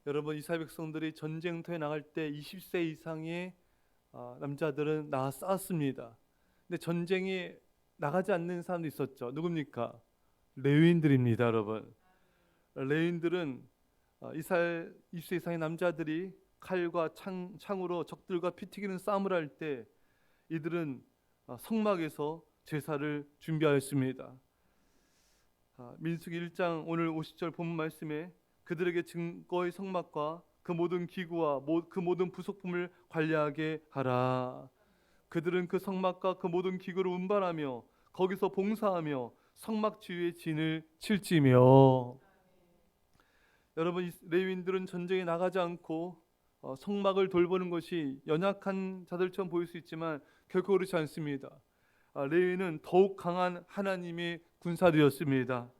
여러분, 이스라엘 백성들이 전쟁터에 나갈 때 20세 이상의 남자들은 나가 싸웠습니다. 근데 전쟁에 나가지 않는 사람도 있었죠. 누굽니까? 레위인들입니다, 여러분. 레위인들은 이스라엘 20세 이상의 남자들이 칼과 창으로 적들과 피 튀기는 싸움을 할 때 이들은 성막에서 제사를 준비하였습니다. 민수기 1장 오늘 50절 본문 말씀에 그들에게 증거의 성막과 그 모든 기구와 그 모든 부속품을 관리하게 하라. 그들은 그 성막과 그 모든 기구를 운반하며 거기서 봉사하며 성막 주위에 진을 칠지며. 여러분, 레위인들은 전쟁에 나가지 않고 성막을 돌보는 것이 연약한 자들처럼 보일 수 있지만 결코 그렇지 않습니다. 레위인은 더욱 강한 하나님의 군사들이었습니다.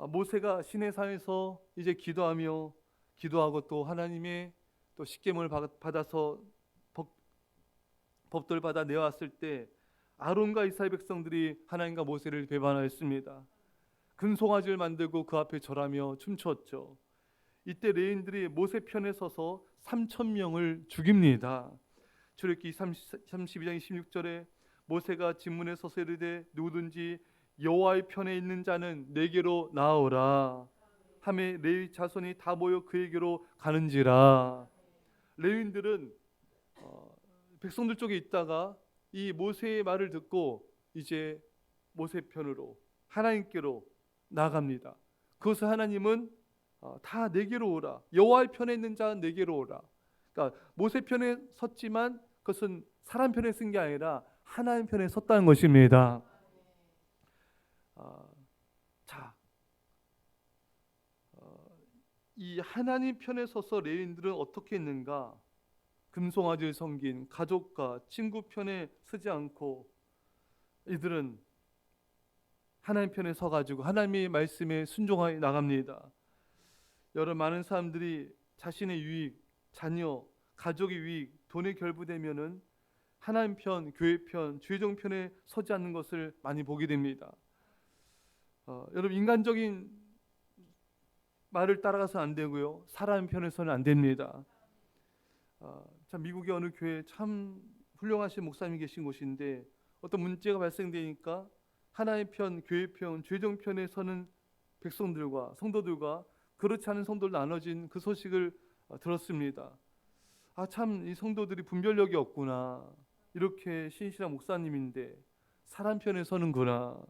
모세가 시내산에서 이제 기도하고 또 하나님의 또 십계명을 받아서 법도를 받아 내왔을 때 아론과 이스라엘 백성들이 하나님과 모세를 배반하였습니다. 금송아지를 만들고 그 앞에 절하며 춤추었죠. 이때 레인들이 모세 편에 서서 3,000명을 죽입니다. 출애굽기 32장 26절에 모세가 진문에 서서 이르되 누구든지 여호와의 편에 있는 자는 내게로 나오라 하매 레위 자손이 다 모여 그에게로 가는지라. 레위인들은 백성들 쪽에 있다가 이 모세의 말을 듣고 이제 모세 편으로 하나님께로 나갑니다. 그것을 하나님은 다 내게로 오라, 여호와의 편에 있는 자는 내게로 오라. 그러니까 모세 편에 섰지만 그것은 사람 편에 쓴 게 아니라 하나님 편에 섰다는 것입니다. 자, 이 하나님 편에 서서 레위인들은 어떻게 했는가? 금송아지를 섬긴 가족과 친구 편에 서지 않고 이들은 하나님 편에 서가지고 하나님의 말씀에 순종하여 나갑니다. 여러 많은 사람들이 자신의 유익, 자녀, 가족의 유익, 돈에 결부되면은 하나님 편, 교회 편, 주의종 편에 서지 않는 것을 많이 보게 됩니다. 여러분, 인간적인 말을 따라가서 안 되고요, 사람 편에서는 안 됩니다. 참 미국의 어느 교회 참 훌륭하신 목사님이 계신 곳인데 어떤 문제가 발생되니까 하나님 편, 교회 편, 주의종 편에 서는 백성들과 성도들과 그렇지 않은 성도들 나눠진 그 소식을 들었습니다. 참 이 성도들이 분별력이 없구나. 이렇게 신실한 목사님인데 사람 편에 서는구나.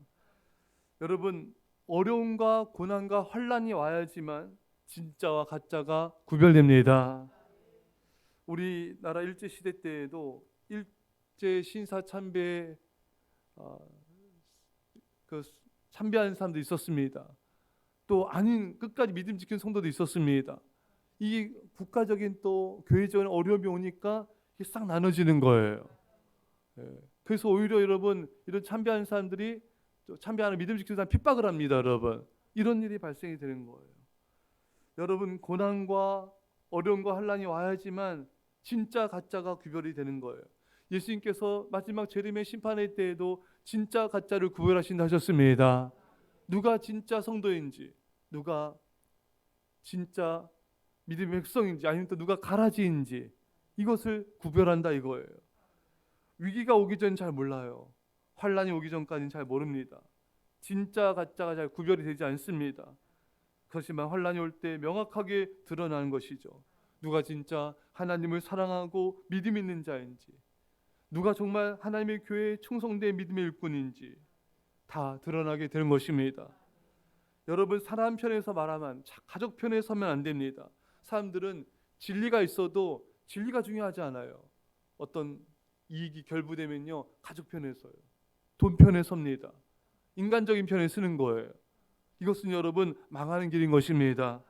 여러분, 어려움과 고난과 환난이 와야지만 진짜와 가짜가 구별됩니다. 우리나라 일제시대 때에도 일제 신사 참배에 참배하는 사람도 있었습니다. 또 아닌 끝까지 믿음 지킨 성도도 있었습니다. 이 국가적인 또 교회적인 어려움이 오니까 이게 싹 나눠지는 거예요. 그래서 오히려 여러분, 이런 참배하는 사람들이 또 참배하는 믿음 지키는 사람 핍박을 합니다. 여러분, 이런 일이 발생이 되는 거예요. 여러분, 고난과 어려움과 환난이 와야지만 진짜 가짜가 구별이 되는 거예요. 예수님께서 마지막 재림의 심판의 때에도 진짜 가짜를 구별하신다 하셨습니다. 누가 진짜 성도인지, 누가 진짜 믿음의 백성인지, 아니면 또 누가 가라지인지, 이것을 구별한다 이거예요. 위기가 오기 전 잘 몰라요. 환란이 오기 전까지는 잘 모릅니다. 진짜 가짜가 잘 구별이 되지 않습니다. 그렇지만 환란이 올 때 명확하게 드러나는 것이죠. 누가 진짜 하나님을 사랑하고 믿음 있는 자인지, 누가 정말 하나님의 교회에 충성된 믿음의 일꾼인지 다 드러나게 되는 것입니다. 여러분, 사람 편에서 말하면 가족 편에 서면 안 됩니다. 사람들은 진리가 있어도 진리가 중요하지 않아요. 어떤 이익이 결부되면요, 가족 편에 서요. 돈 편에 섭니다. 인간적인 편에 쓰는 거예요. 이것은 여러분, 망하는 길인 것입니다.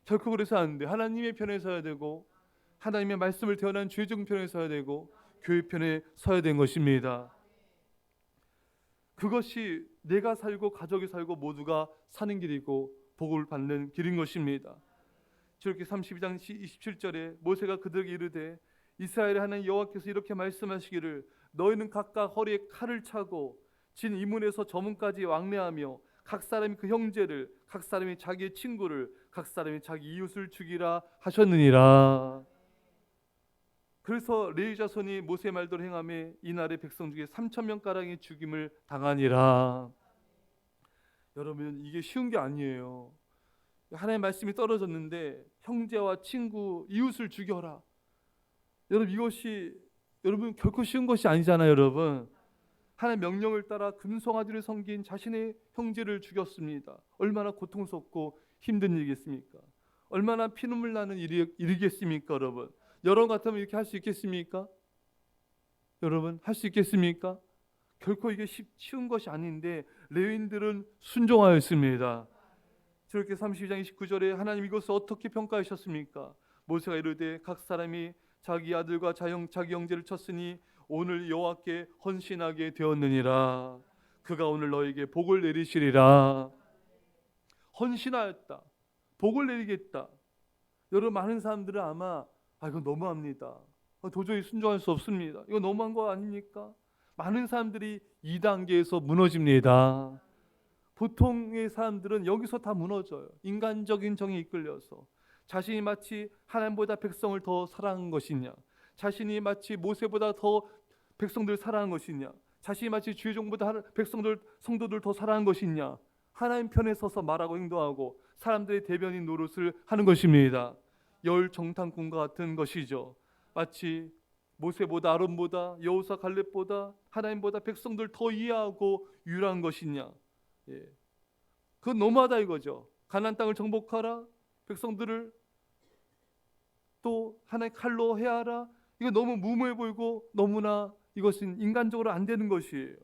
결코 그래서 안 돼. 하나님의 편에 서야 되고, 하나님의 말씀을 태어난 죄종 편에 서야 되고, 교회 편에 서야 되는 것입니다. 그것이 내가 살고 가족이 살고 모두가 사는 길이고 복을 받는 길인 것입니다. 출애굽기 32장 27절에 모세가 그들에게 이르되 이스라엘의 하나님 여호와께서 이렇게 말씀하시기를 너희는 각각 허리에 칼을 차고 진 이문에서 저문까지 왕래하며 각 사람이 그 형제를, 각 사람이 자기의 친구를, 각 사람이 자기 이웃을 죽이라 하셨느니라. 그래서 레위 자손이 모세의 말대로 행하며 이날의 백성 중에 3,000명가량이 죽임을 당하니라. 여러분, 이게 쉬운 게 아니에요. 하나님의 말씀이 떨어졌는데 형제와 친구, 이웃을 죽여라. 여러분, 이것이 여러분 결코 쉬운 것이 아니잖아요. 여러분, 하나님의 명령을 따라 금송아지를 섬긴 자신의 형제를 죽였습니다. 얼마나 고통스럽고 힘든 일이겠습니까? 얼마나 피눈물 나는 일이겠습니까? 여러분 같으면 이렇게 할 수 있겠습니까? 여러분, 할 수 있겠습니까? 결코 이게 쉬운 것이 아닌데 레위인들은 순종하였습니다. 저렇게 32장 29절에 하나님 이것을 어떻게 평가하셨습니까? 모세가 이르되 각 사람이 자기 아들과 자기 형제를 쳤으니 오늘 여호와께 헌신하게 되었느니라. 그가 오늘 너에게 복을 내리시리라. 헌신하였다. 복을 내리겠다. 여러분, 많은 사람들은 아마 이건 너무합니다. 도저히 순종할 수 없습니다. 이거 너무한 거 아닙니까? 많은 사람들이 2단계에서 무너집니다. 보통의 사람들은 여기서 다 무너져요. 인간적인 정에 이끌려서 자신이 마치 하나님보다 백성을 더 사랑한 것이냐, 자신이 마치 모세보다 더 백성들을 사랑한 것이냐, 자신이 마치 주의 종보다 성도들 더 사랑한 것이냐, 하나님 편에 서서 말하고 행동하고 사람들의 대변인 노릇을 하는 것입니다. 열 정탐꾼과 같은 것이죠. 마치 모세보다 아론보다 여호수아 갈렙보다 하나님보다 백성들 더 이해하고 유일한 것이냐. 그건 너무하다 이거죠. 가나안 땅을 정복하라, 백성들을 또 하나의 칼로 해하라. 이거 너무 무모해 보이고 너무나 이것은 인간적으로 안 되는 것이에요.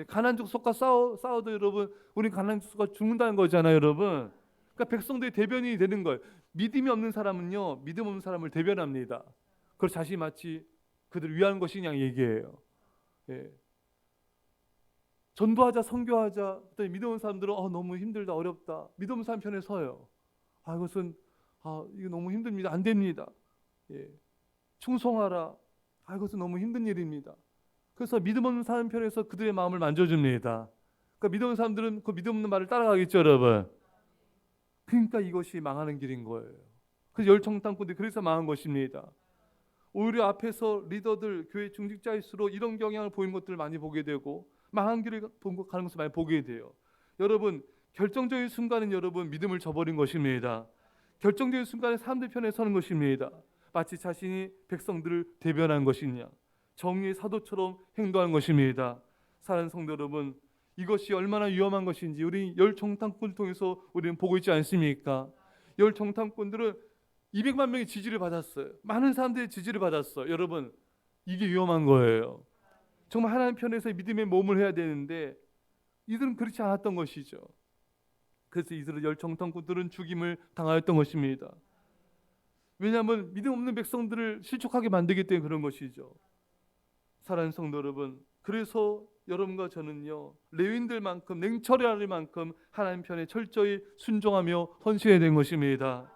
가나안 족속과 싸워도 여러분, 우리 가나안 족속과 죽는다는 거잖아요, 여러분. 그러니까 백성들의 대변인이 되는 거예요. 믿음이 없는 사람은요, 믿음 없는 사람을 대변합니다. 그걸 자신이 마치 그들을 위한 것이냐 얘기해요. 전도하자, 선교하자. 믿음 없는 사람들은 너무 힘들다, 어렵다. 믿음 없는 사람 편에 서요. 이것은 이거 너무 힘듭니다. 안 됩니다. 충성하라. 이것은 너무 힘든 일입니다. 그래서 믿음 없는 사람 편에서 그들의 마음을 만져줍니다. 그러니까 믿음 없는 사람들은 그 믿음 없는 말을 따라가겠죠, 여러분. 그러니까 이것이 망하는 길인 거예요. 그래서 열정탐꾼들이 그래서 망한 것입니다. 오히려 앞에서 리더들, 교회 중직자일수록 이런 경향을 보이는 것들을 많이 보게 되고 망한 길을 가는 것을 많이 보게 돼요. 여러분, 결정적인 순간은 여러분 믿음을 저버린 것입니다. 결정적인 순간에 사람들 편에 서는 것입니다. 마치 자신이 백성들을 대변한 것이냐, 정의의 사도처럼 행동한 것입니다. 사랑하는 성도 여러분, 이것이 얼마나 위험한 것인지 우리 열 정탐꾼을 통해서 우리는 보고 있지 않습니까? 열 정탐꾼들은 200만 명의 지지를 받았어요. 많은 사람들의 지지를 받았어요. 여러분, 이게 위험한 거예요. 정말 하나님 편에서 믿음의 몸을 해야 되는데 이들은 그렇지 않았던 것이죠. 그래서 이들은 열 정탐꾼들은 죽임을 당하였던 것입니다. 왜냐하면 믿음 없는 백성들을 실족하게 만들기 때문에 그런 것이죠. 사랑하는 성도 여러분, 그래서 여러분과 저는요, 레위인들만큼 냉철해야 만큼 하나님 편에 철저히 순종하며 헌신해야 되는 것입니다.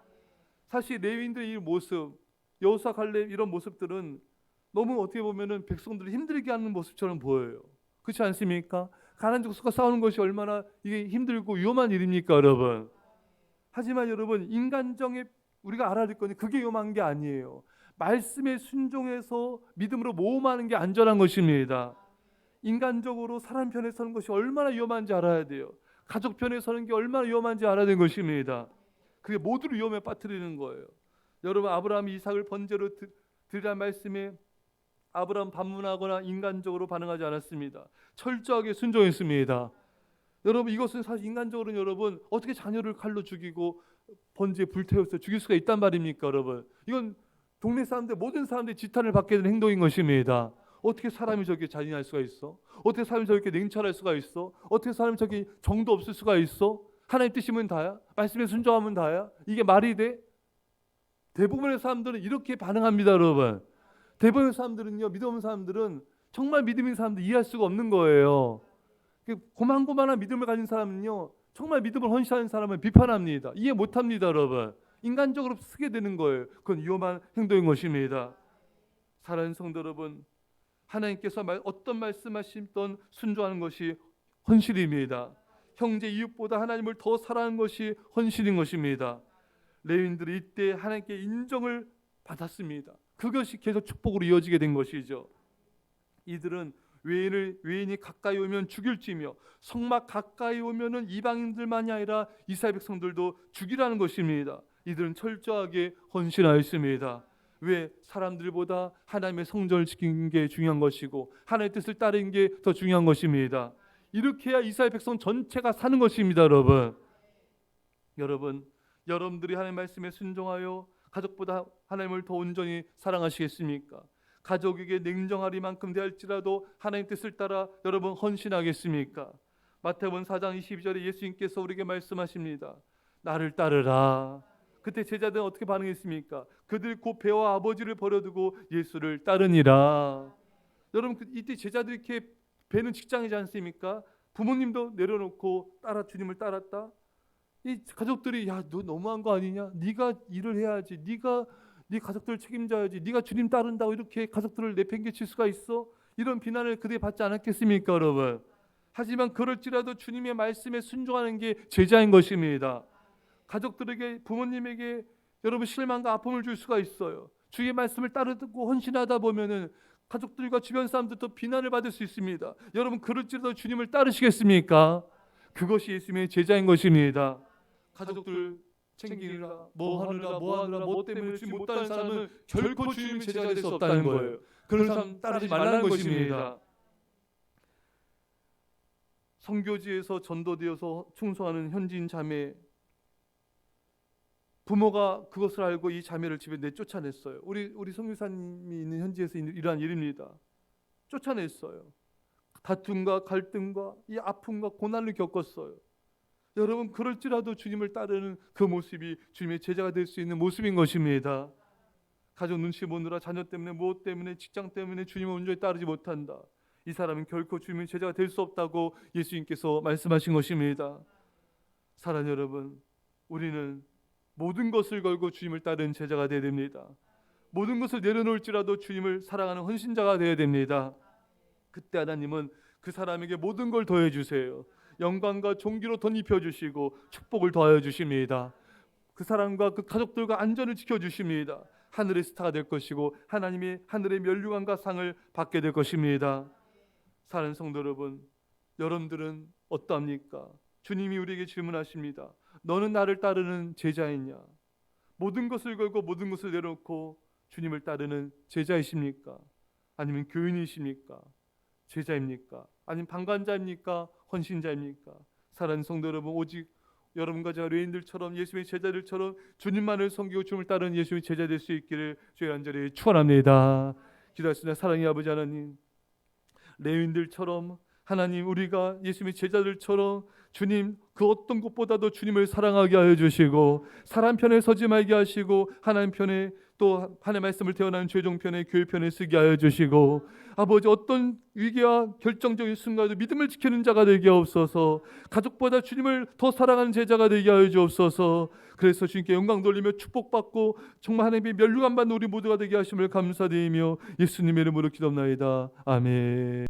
사실 레위인들의 이 모습, 여호수아 갈렙 이런 모습들은 너무 어떻게 보면은 백성들을 힘들게 하는 모습처럼 보여요. 그렇지 않습니까? 가나안 족속과 싸우는 것이 얼마나 이게 힘들고 위험한 일입니까, 여러분? 하지만 여러분, 인간정에 우리가 알아야 될 거니 그게 위험한 게 아니에요. 말씀에 순종해서 믿음으로 모험하는 게 안전한 것입니다. 인간적으로 사람 편에 서는 것이 얼마나 위험한지 알아야 돼요. 가족 편에 서는 게 얼마나 위험한지 알아야 되는 것입니다. 그게 모두를 위험에 빠뜨리는 거예요. 여러분, 아브라함이 이삭을 번제로 드리라는 말씀에 아브라함 반문하거나 인간적으로 반응하지 않았습니다. 철저하게 순종했습니다. 여러분, 이것은 사실 인간적으로는 여러분 어떻게 자녀를 칼로 죽이고 번제에 불태워서 죽일 수가 있단 말입니까, 여러분? 이건 동네 사람들, 모든 사람들이 지탄을 받게 되는 행동인 것입니다. 어떻게 사람이 저렇게 잔인할 수가 있어? 어떻게 사람이 저렇게 냉철할 수가 있어? 어떻게 사람이 저렇게 정도 없을 수가 있어? 하나님 뜻이면 다야? 말씀에 순종하면 다야? 이게 말이 돼? 대부분의 사람들은 이렇게 반응합니다, 여러분. 대부분의 사람들은요, 믿음 없는 사람들은 정말 믿음 있는 사람들 이해할 수가 없는 거예요. 고만고만한 믿음을 가진 사람은요, 정말 믿음을 헌신하는 사람을 비판합니다. 이해 못합니다, 여러분. 인간적으로 쓰게 되는 거예요. 그건 위험한 행동인 것입니다. 사랑하는 성도 여러분, 하나님께서 어떤 말씀하시던 순종하는 것이 헌신입니다. 형제 이웃보다 하나님을 더 사랑하는 것이 헌신인 것입니다. 레위인들이 이때 하나님께 인정을 받았습니다. 그것이 계속 축복으로 이어지게 된 것이죠. 이들은 외인이 가까이 오면 죽일지며 성막 가까이 오면은 이방인들만이 아니라 이스라엘 백성들도 죽이라는 것입니다. 이들은 철저하게 헌신하였습니다. 왜? 사람들보다 하나님의 성전을 지키는 게 중요한 것이고 하나님의 뜻을 따르는 게 더 중요한 것입니다. 이렇게 해야 이스라엘 백성 전체가 사는 것입니다. 여러분들이 하나님의 말씀에 순종하여 가족보다 하나님을 더 온전히 사랑하시겠습니까? 가족에게 냉정하리만큼 대할지라도 하나님 뜻을 따라 여러분 헌신하겠습니까? 마태복음 4장 22절에 예수님께서 우리에게 말씀하십니다. 나를 따르라. 그때 제자들은 어떻게 반응했습니까? 그들 곧 배와 아버지를 버려두고 예수를 따르니라. 여러분 이때 제자들이 이렇게 배는 직장이지 않습니까? 부모님도 내려놓고 주님을 따랐다. 이 가족들이 야, 너 너무한 거 아니냐? 네가 일을 해야지. 네가 네 가족들을 책임져야지. 네가 주님 따른다고 이렇게 가족들을 내팽개칠 수가 있어? 이런 비난을 그들이 받지 않았겠습니까, 여러분? 하지만 그럴지라도 주님의 말씀에 순종하는 게 제자인 것입니다. 가족들에게, 부모님에게 여러분 실망과 아픔을 줄 수가 있어요. 주의 말씀을 따르고 헌신하다 보면은 가족들과 주변 사람들도 비난을 받을 수 있습니다. 여러분 그럴지라도 주님을 따르시겠습니까? 그것이 예수님의 제자인 것입니다. 가족들 챙기느라 뭐 하느라 뭐 때문에 주님 못 따르는 사람은 결코 주님의 제자가 될 수 없다는 거예요. 그런 사람 따르지 말라는 것입니다. 선교지에서 전도되어서 충성하는 현지인 자매, 부모가 그것을 알고 이 자매를 집에 내쫓아냈어요. 우리 선교사님이 있는 현지에서 일어난 일입니다. 쫓아냈어요. 다툼과 갈등과 이 아픔과 고난을 겪었어요. 여러분 그럴지라도 주님을 따르는 그 모습이 주님의 제자가 될 수 있는 모습인 것입니다. 가족 눈치 보느라 자녀 때문에 무엇 때문에 직장 때문에 주님을 온전히 따르지 못한다. 이 사람은 결코 주님의 제자가 될 수 없다고 예수님께서 말씀하신 것입니다. 사랑하는 여러분, 우리는 모든 것을 걸고 주님을 따르는 제자가 되어야 됩니다. 모든 것을 내려놓을지라도 주님을 사랑하는 헌신자가 되어야 됩니다. 그때 하나님은 그 사람에게 모든 걸 더해 주세요. 영광과 존귀로 덧입혀 주시고 축복을 더하여 주십니다. 그 사람과 그 가족들과 안전을 지켜 주십니다. 하늘의 스타가 될 것이고 하나님의 하늘의 면류관과 상을 받게 될 것입니다. 사랑하는 성도 여러분, 여러분들은 어떠합니까? 주님이 우리에게 질문하십니다. 너는 나를 따르는 제자이냐? 모든 것을 걸고 모든 것을 내려놓고 주님을 따르는 제자이십니까? 아니면 교인이십니까? 제자입니까? 아니면 방관자입니까? 헌신자입니까? 사랑하는 성도 여러분, 오직 여러분과 제가 레위인들처럼 예수님의 제자들처럼 주님만을 섬기고 주님을 따르는 예수님의 제자 될 수 있기를 주의 간절히 축원합니다. 기도하시나 사랑의 아버지 하나님, 레위인들처럼 하나님 우리가 예수님의 제자들처럼 주님 그 어떤 것보다도 주님을 사랑하게 하여 주시고 사람 편에 서지 말게 하시고 하나님 편에 또 하나님의 말씀을 태어나는 최종 편에 교회 편에 서게 하여 주시고 아버지 어떤 위기와 결정적인 순간에도 믿음을 지키는 자가 되게 하옵소서. 가족보다 주님을 더 사랑하는 제자가 되게 하여 주옵소서. 그래서 주님께 영광 돌리며 축복받고 정말 하나님의 면류관 받는 우리 모두가 되게 하심을 감사드리며 예수님의 이름으로 기도합나이다. 아멘.